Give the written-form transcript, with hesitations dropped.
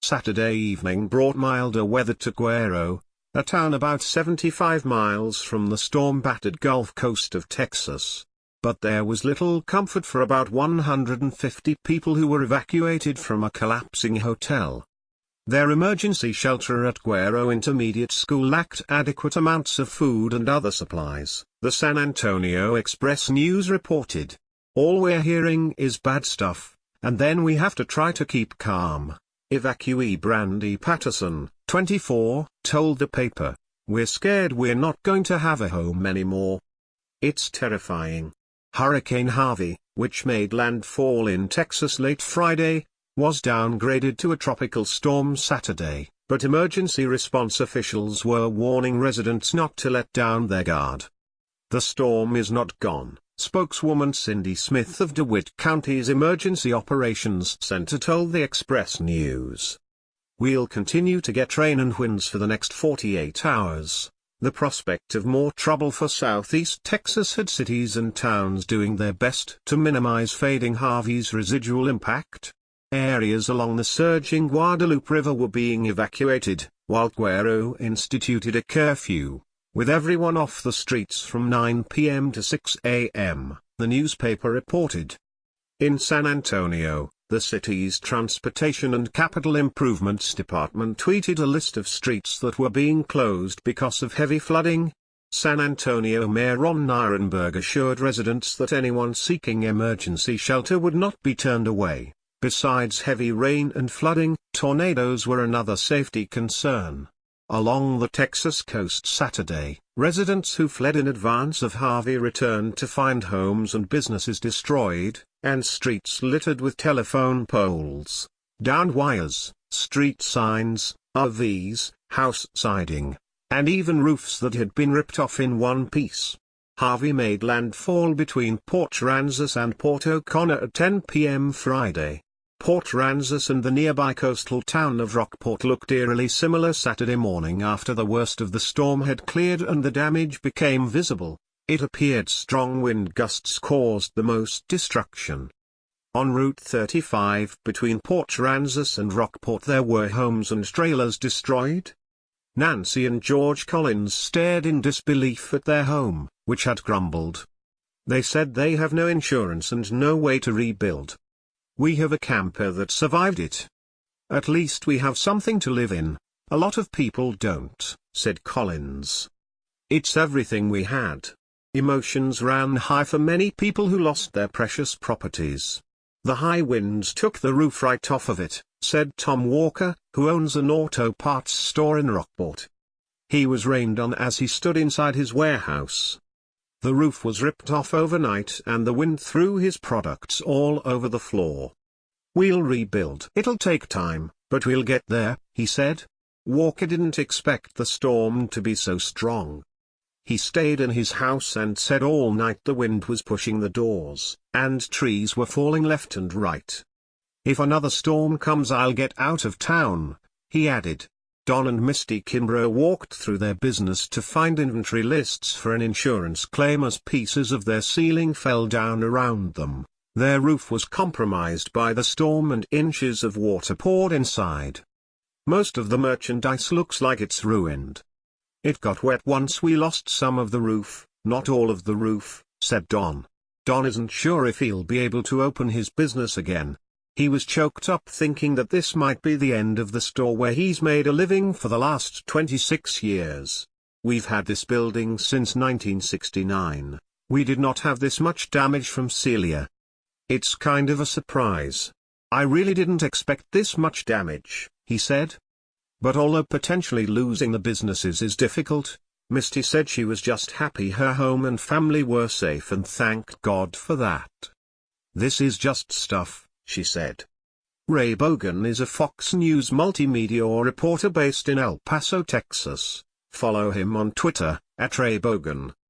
Saturday evening brought milder weather to Guerrero, a town about 75 miles from the storm-battered Gulf Coast of Texas. But there was little comfort for about 150 people who were evacuated from a collapsing hotel. Their emergency shelter at Guerrero Intermediate School lacked adequate amounts of food and other supplies, the San Antonio Express News reported. "All we're hearing is bad stuff, and then we have to try to keep calm," evacuee Brandy Patterson, 24, told the paper. "We're scared we're not going to have a home anymore. It's terrifying." Hurricane Harvey, which made landfall in Texas late Friday, was downgraded to a tropical storm Saturday, but emergency response officials were warning residents not to let down their guard. "The storm is not gone," spokeswoman Cindy Smith of DeWitt County's Emergency Operations Center told the Express News. "We'll continue to get rain and winds for the next 48 hours. The prospect of more trouble for southeast Texas had cities and towns doing their best to minimize fading Harvey's residual impact. Areas along the surging Guadalupe River were being evacuated, while Guerrero instituted a curfew, with everyone off the streets from 9 p.m. to 6 a.m., the newspaper reported. In San Antonio, the city's Transportation and Capital Improvements Department tweeted a list of streets that were being closed because of heavy flooding. San Antonio Mayor Ron Nirenberg assured residents that anyone seeking emergency shelter would not be turned away. Besides heavy rain and flooding, tornadoes were another safety concern. Along the Texas coast Saturday, residents who fled in advance of Harvey returned to find homes and businesses destroyed, and streets littered with telephone poles, downed wires, street signs, RVs, house siding, and even roofs that had been ripped off in one piece. Harvey made landfall between Port Aransas and Port O'Connor at 10 p.m. Friday. Port Aransas and the nearby coastal town of Rockport looked eerily similar Saturday morning after the worst of the storm had cleared and the damage became visible. It appeared strong wind gusts caused the most destruction. On Route 35 between Port Aransas and Rockport there were homes and trailers destroyed. Nancy and George Collins stared in disbelief at their home, which had crumbled. They said they have no insurance and no way to rebuild. "We have a camper that survived it. At least we have something to live in. A lot of people don't," said Collins. "It's everything we had." Emotions ran high for many people who lost their precious properties. "The high winds took the roof right off of it," said Tom Walker, who owns an auto parts store in Rockport. He was rained on as he stood inside his warehouse. The roof was ripped off overnight and the wind threw his products all over the floor. "We'll rebuild. It'll take time, but we'll get there," he said. Walker didn't expect the storm to be so strong. He stayed in his house and said all night the wind was pushing the doors, and trees were falling left and right. "If another storm comes I'll get out of town," he added. Don and Misty Kimbrough walked through their business to find inventory lists for an insurance claim as pieces of their ceiling fell down around them. Their roof was compromised by the storm and inches of water poured inside. "Most of the merchandise looks like it's ruined. It got wet once we lost some of the roof, not all of the roof," said Don. Don isn't sure if he'll be able to open his business again. He was choked up thinking that this might be the end of the store where he's made a living for the last 26 years. "We've had this building since 1969. We did not have this much damage from Celia. It's kind of a surprise. I really didn't expect this much damage," he said. But although potentially losing the businesses is difficult, Misty said she was just happy her home and family were safe and thanked God for that. "This is just stuff," she said. Ray Bogan is a Fox News multimedia reporter based in El Paso, Texas. Follow him on Twitter, @RayBogan.